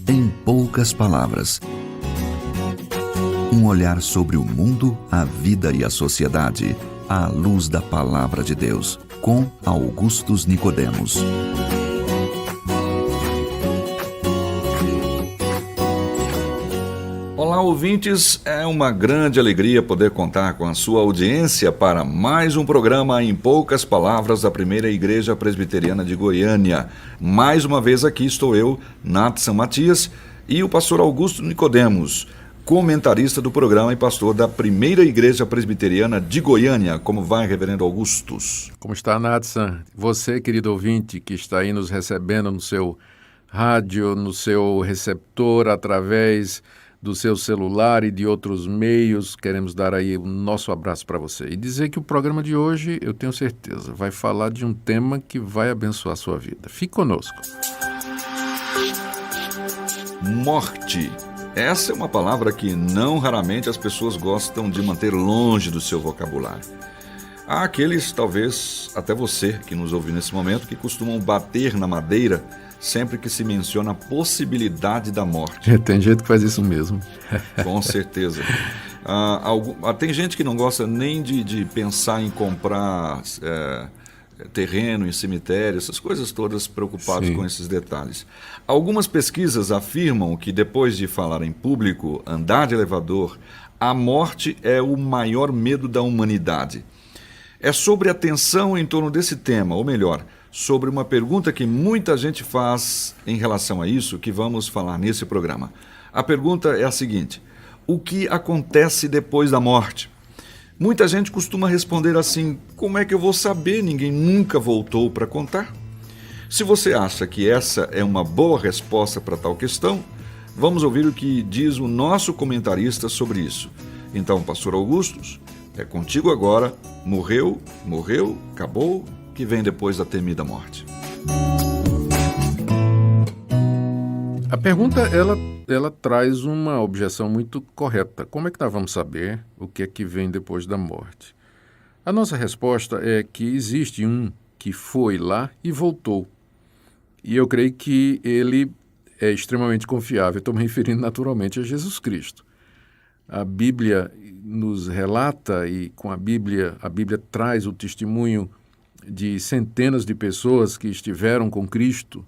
Em poucas palavras. Um olhar sobre o mundo, a vida e a sociedade, à luz da Palavra de Deus, com Augustus Nicodemos. Olá, ouvintes, é uma grande alegria poder contar com a sua audiência para mais um programa Em Poucas Palavras da Primeira Igreja Presbiteriana de Goiânia. Mais uma vez aqui estou eu, Natson Matias, e o pastor Augusto Nicodemos, comentarista do programa e pastor da Primeira Igreja Presbiteriana de Goiânia. Como vai, reverendo Augustus? Como está, Natson? Você, querido ouvinte, que está aí nos recebendo no seu rádio, no seu receptor, através do seu celular e de outros meios, queremos dar aí o nosso abraço para você. E dizer que o programa de hoje, eu tenho certeza, vai falar de um tema que vai abençoar a sua vida. Fique conosco. Morte. Essa é uma palavra que não raramente as pessoas gostam de manter longe do seu vocabulário. Há aqueles, talvez até você que nos ouve nesse momento, que costumam bater na madeira sempre que se menciona a possibilidade da morte. Tem gente que faz isso mesmo. Com certeza. Tem gente que não gosta nem de pensar em comprar terreno em cemitério, essas coisas todas, preocupados com esses detalhes. Algumas pesquisas afirmam que depois de falar em público, andar de elevador, a morte é o maior medo da humanidade. É sobre a tensão em torno desse tema, ou melhor, sobre uma pergunta que muita gente faz em relação a isso, que vamos falar nesse programa. A pergunta é a seguinte: o que acontece depois da morte? Muita gente costuma responder assim: como é que eu vou saber? Ninguém nunca voltou para contar. Se você acha que essa é uma boa resposta para tal questão, vamos ouvir o que diz o nosso comentarista sobre isso. Então, pastor Augustus, é contigo agora. Morreu, acabou. O que vem depois da temida morte? A pergunta, ela traz uma objeção muito correta. Como é que nós vamos saber o que é que vem depois da morte? A nossa resposta é que existe um que foi lá e voltou. E eu creio que ele é extremamente confiável. Estou me referindo naturalmente a Jesus Cristo. A Bíblia nos relata, e com a Bíblia traz o testemunho de centenas de pessoas que estiveram com Cristo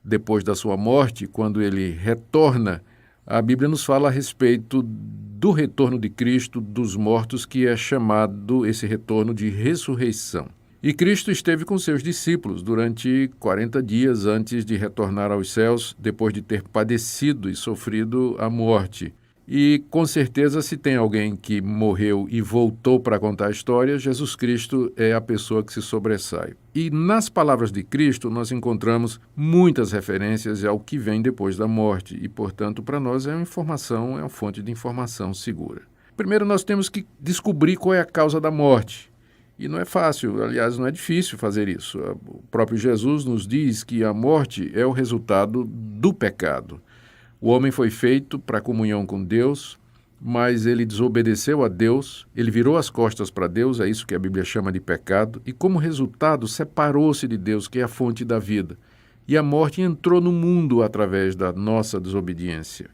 depois da sua morte. Quando ele retorna, a Bíblia nos fala a respeito do retorno de Cristo dos mortos, que é chamado esse retorno de ressurreição. E Cristo esteve com seus discípulos durante 40 dias antes de retornar aos céus, depois de ter padecido e sofrido a morte. E, com certeza, se tem alguém que morreu e voltou para contar a história, Jesus Cristo é a pessoa que se sobressai. E nas palavras de Cristo nós encontramos muitas referências ao que vem depois da morte e, portanto, para nós é uma fonte de informação segura. Primeiro, nós temos que descobrir qual é a causa da morte. E não é fácil, aliás, não é difícil fazer isso. O próprio Jesus nos diz que a morte é o resultado do pecado. O homem foi feito para comunhão com Deus, mas ele desobedeceu a Deus, ele virou as costas para Deus, é isso que a Bíblia chama de pecado, e como resultado separou-se de Deus, que é a fonte da vida. E a morte entrou no mundo através da nossa desobediência.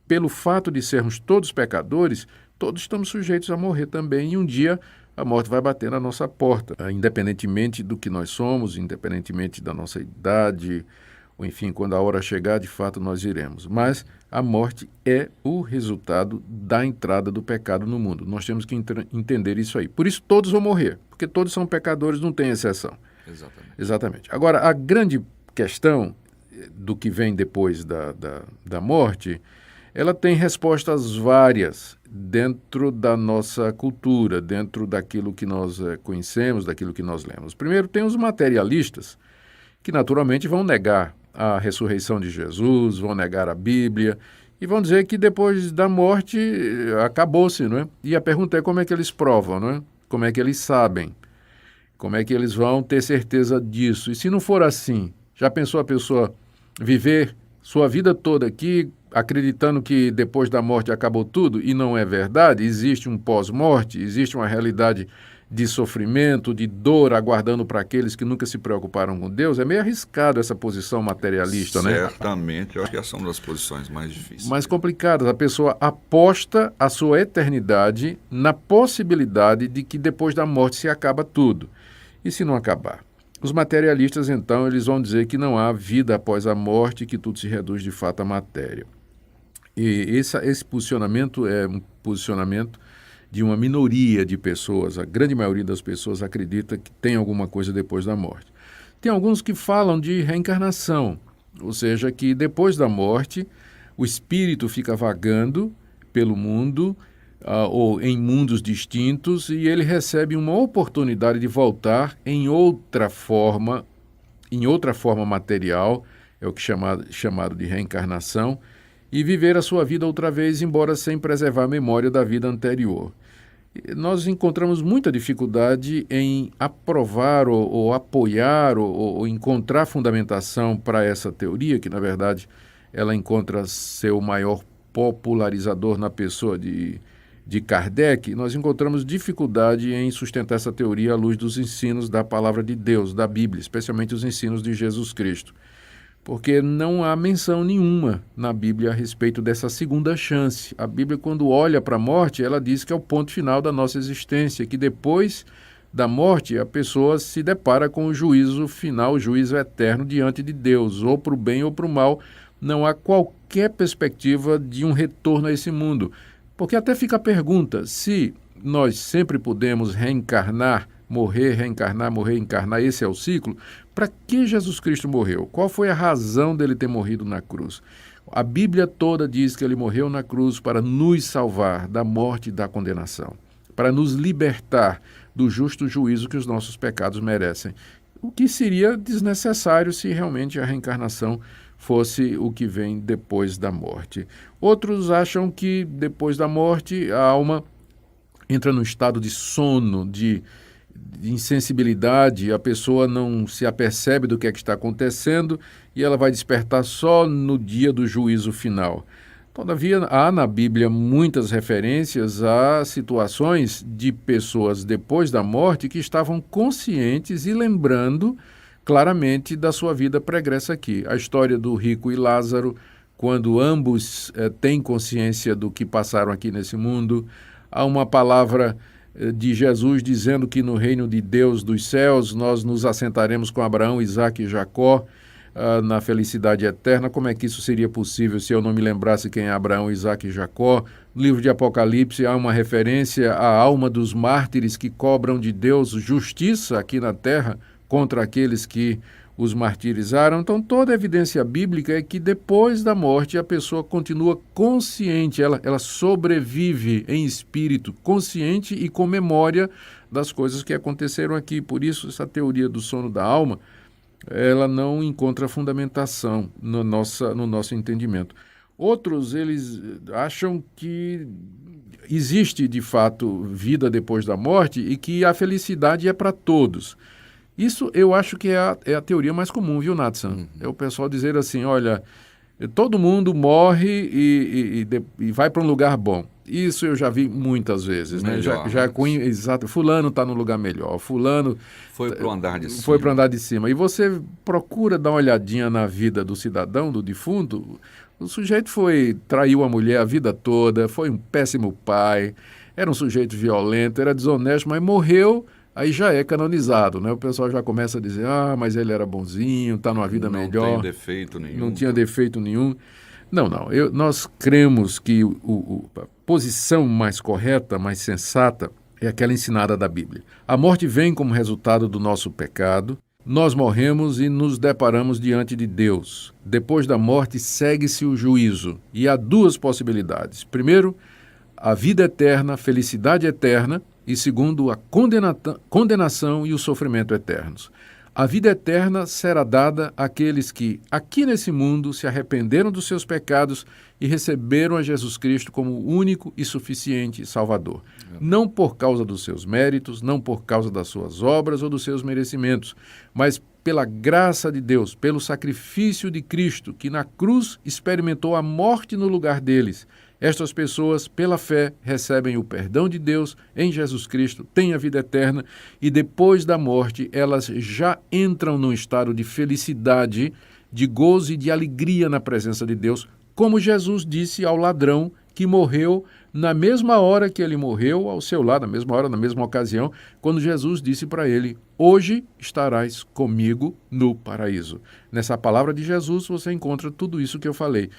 Pelo fato de sermos todos pecadores, todos estamos sujeitos a morrer também, e um dia a morte vai bater na nossa porta, independentemente do que nós somos, independentemente da nossa idade, ou enfim, quando a hora chegar, de fato nós iremos. Mas a morte é o resultado da entrada do pecado no mundo. Nós temos que entender isso aí. Por isso todos vão morrer, porque todos são pecadores, não tem exceção. Exatamente. Agora, a grande questão do que vem depois da morte, ela tem respostas várias dentro da nossa cultura, dentro daquilo que nós conhecemos, daquilo que nós lemos. Primeiro, tem os materialistas, que naturalmente vão negar a ressurreição de Jesus, vão negar a Bíblia e vão dizer que depois da morte acabou-se, não é? E a pergunta é como é que eles provam, não é? Como é que eles sabem? Como é que eles vão ter certeza disso? E se não for assim, já pensou a pessoa viver sua vida toda aqui acreditando que depois da morte acabou tudo? E não é verdade, existe um pós-morte, existe uma realidade de sofrimento, de dor, aguardando para aqueles que nunca se preocuparam com Deus, é meio arriscado essa posição materialista, né? Certamente, eu acho que essa é uma das posições mais difíceis. Mais complicadas. A pessoa aposta a sua eternidade na possibilidade de que depois da morte se acaba tudo. E se não acabar? Os materialistas, então, eles vão dizer que não há vida após a morte, que tudo se reduz de fato à matéria. E esse posicionamento é um posicionamento de uma minoria de pessoas. A grande maioria das pessoas acredita que tem alguma coisa depois da morte. Tem alguns que falam de reencarnação, ou seja, que depois da morte o espírito fica vagando pelo mundo ou em mundos distintos e ele recebe uma oportunidade de voltar em outra forma material, é o que chamado de reencarnação, e viver a sua vida outra vez, embora sem preservar a memória da vida anterior. Nós encontramos muita dificuldade em aprovar ou apoiar ou encontrar fundamentação para essa teoria, que, na verdade, ela encontra seu maior popularizador na pessoa de Kardec. Nós encontramos dificuldade em sustentar essa teoria à luz dos ensinos da palavra de Deus, da Bíblia, especialmente os ensinos de Jesus Cristo. Porque não há menção nenhuma na Bíblia a respeito dessa segunda chance. A Bíblia, quando olha para a morte, ela diz que é o ponto final da nossa existência, que depois da morte a pessoa se depara com o juízo final, o juízo eterno diante de Deus, ou para o bem ou para o mal. Não há qualquer perspectiva de um retorno a esse mundo. Porque até fica a pergunta, se nós sempre podemos reencarnar, morrer, reencarnar, morrer, reencarnar, esse é o ciclo, para que Jesus Cristo morreu? Qual foi a razão dele ter morrido na cruz? A Bíblia toda diz que ele morreu na cruz para nos salvar da morte e da condenação, para nos libertar do justo juízo que os nossos pecados merecem. O que seria desnecessário se realmente a reencarnação fosse o que vem depois da morte. Outros acham que depois da morte a alma entra num estado de sono, de insensibilidade, a pessoa não se apercebe do que é que está acontecendo e ela vai despertar só no dia do juízo final. Todavia, há na Bíblia muitas referências a situações de pessoas depois da morte que estavam conscientes e lembrando claramente da sua vida pregressa aqui. A história do rico e Lázaro, quando ambos têm consciência do que passaram aqui nesse mundo. Há uma palavra de Jesus dizendo que no reino de Deus dos céus nós nos assentaremos com Abraão, Isaque e Jacó na felicidade eterna. Como é que isso seria possível se eu não me lembrasse quem é Abraão, Isaque e Jacó? No livro de Apocalipse há uma referência à alma dos mártires que cobram de Deus justiça aqui na terra contra aqueles que os martirizaram. Então, toda a evidência bíblica é que depois da morte a pessoa continua consciente, ela sobrevive em espírito, consciente e com memória das coisas que aconteceram aqui. Por isso, essa teoria do sono da alma, ela não encontra fundamentação no nosso entendimento. Outros, eles acham que existe, de fato, vida depois da morte e que a felicidade é para todos. Isso eu acho que é a teoria mais comum, viu, Nathan? É o pessoal dizer assim, olha, todo mundo morre e vai para um lugar bom. Isso eu já vi muitas vezes, né? Exato, fulano está no lugar melhor, fulano foi para o andar de cima. Foi para o andar de cima. E você procura dar uma olhadinha na vida do cidadão, do defunto, o sujeito traiu a mulher a vida toda, foi um péssimo pai, era um sujeito violento, era desonesto, mas morreu. Aí já é canonizado, né? O pessoal já começa a dizer, mas ele era bonzinho, está numa vida melhor. Não tem defeito nenhum. Não tinha defeito nenhum. Não. Nós cremos que a posição mais correta, mais sensata, é aquela ensinada da Bíblia. A morte vem como resultado do nosso pecado. Nós morremos e nos deparamos diante de Deus. Depois da morte, segue-se o juízo. E há duas possibilidades. Primeiro, a vida eterna, a felicidade eterna. E segundo, a condenação e o sofrimento eternos. A vida eterna será dada àqueles que, aqui nesse mundo, se arrependeram dos seus pecados e receberam a Jesus Cristo como o único e suficiente Salvador. Não por causa dos seus méritos, não por causa das suas obras ou dos seus merecimentos, mas pela graça de Deus, pelo sacrifício de Cristo, que na cruz experimentou a morte no lugar deles Estas pessoas, pela fé, recebem o perdão de Deus em Jesus Cristo, têm a vida eterna e depois da morte elas já entram num estado de felicidade, de gozo e de alegria na presença de Deus, como Jesus disse ao ladrão que morreu na mesma hora que ele morreu, ao seu lado, na mesma hora, na mesma ocasião, quando Jesus disse para ele: hoje estarás comigo no paraíso. Nessa palavra de Jesus você encontra tudo isso que eu falei.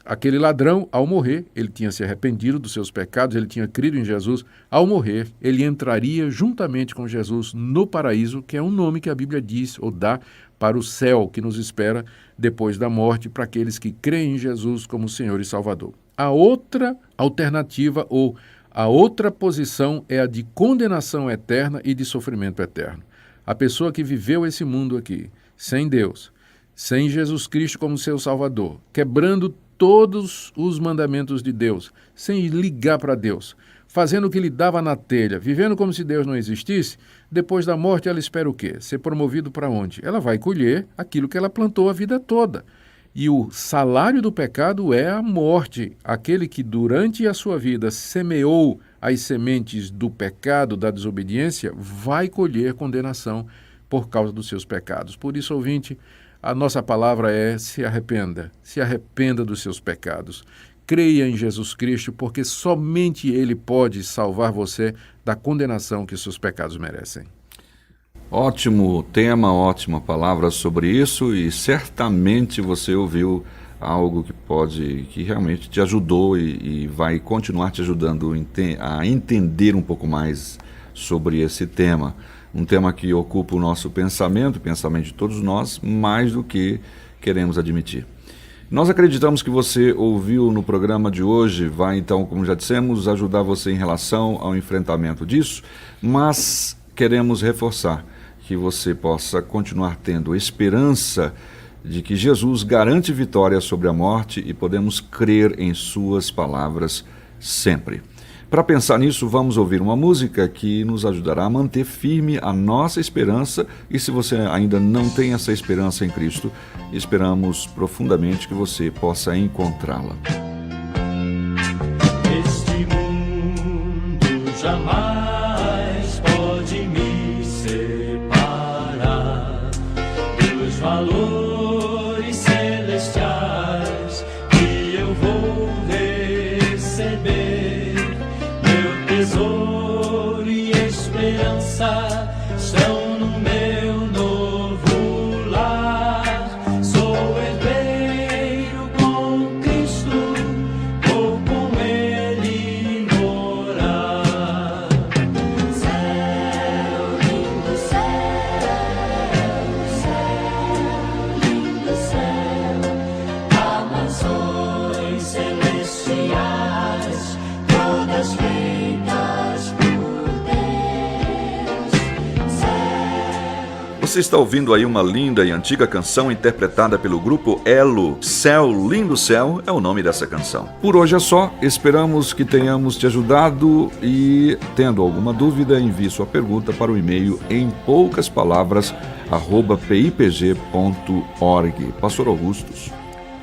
Aquele ladrão, ao morrer, ele tinha se arrependido dos seus pecados, ele tinha crido em Jesus. Ao morrer, ele entraria juntamente com Jesus no paraíso, que é um nome que a Bíblia diz ou dá para o céu que nos espera depois da morte, para aqueles que creem em Jesus como Senhor e Salvador. A outra alternativa ou a outra posição é a de condenação eterna e de sofrimento eterno. A pessoa que viveu esse mundo aqui, sem Deus, sem Jesus Cristo como seu Salvador, quebrando todos os mandamentos de Deus, sem ligar para Deus, fazendo o que lhe dava na telha, vivendo como se Deus não existisse, depois da morte ela espera o quê? Ser promovido para onde? Ela vai colher aquilo que ela plantou a vida toda. E o salário do pecado é a morte. Aquele que durante a sua vida semeou as sementes do pecado, da desobediência, vai colher condenação por causa dos seus pecados. Por isso, ouvinte, a nossa palavra é: se arrependa dos seus pecados. Creia em Jesus Cristo, porque somente Ele pode salvar você da condenação que seus pecados merecem. Ótimo tema, ótima palavra sobre isso, e certamente você ouviu algo que realmente te ajudou e vai continuar te ajudando a entender um pouco mais sobre esse tema. Um tema que ocupa o nosso pensamento, o pensamento de todos nós, mais do que queremos admitir. Nós acreditamos que você ouviu no programa de hoje, vai então, como já dissemos, ajudar você em relação ao enfrentamento disso, mas queremos reforçar que você possa continuar tendo esperança de que Jesus garante vitória sobre a morte e podemos crer em suas palavras sempre. Para pensar nisso, vamos ouvir uma música que nos ajudará a manter firme a nossa esperança, e se você ainda não tem essa esperança em Cristo, esperamos profundamente que você possa encontrá-la. Este mundo jamais pode me separar dos valores celestiais que eu vou receber. Tesouro e esperança estão no meu novo lar. Sou herdeiro com Cristo, vou com Ele morar. Céu, lindo lindo céu, há mansões celestiais, todas feitas por Deus. Você está ouvindo aí uma linda e antiga canção interpretada pelo grupo Elo. Céu, Lindo Céu é o nome dessa canção. Por hoje é só, esperamos que tenhamos te ajudado e, tendo alguma dúvida, envie sua pergunta para o e-mail empoucaspalavras@pipg.org. Pastor Augustus.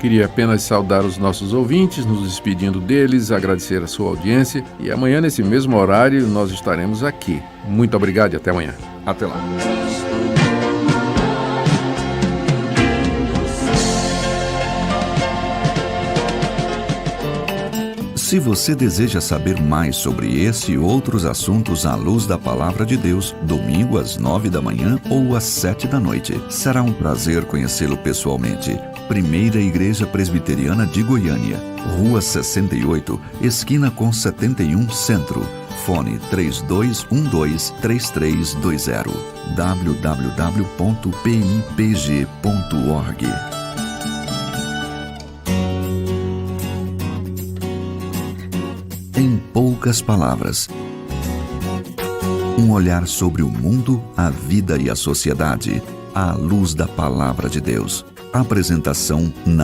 Queria apenas saudar os nossos ouvintes, nos despedindo deles, agradecer a sua audiência e amanhã, nesse mesmo horário, nós estaremos aqui. Muito obrigado e até amanhã. Até lá. Se você deseja saber mais sobre esse e outros assuntos à luz da Palavra de Deus, domingo às 9 da manhã ou às 7 da noite, será um prazer conhecê-lo pessoalmente. Primeira Igreja Presbiteriana de Goiânia, Rua 68, esquina com 71 Centro. Fone 3212-3320. www.pipg.org. Em poucas palavras, um olhar sobre o mundo, a vida e a sociedade, à luz da Palavra de Deus. Apresentação na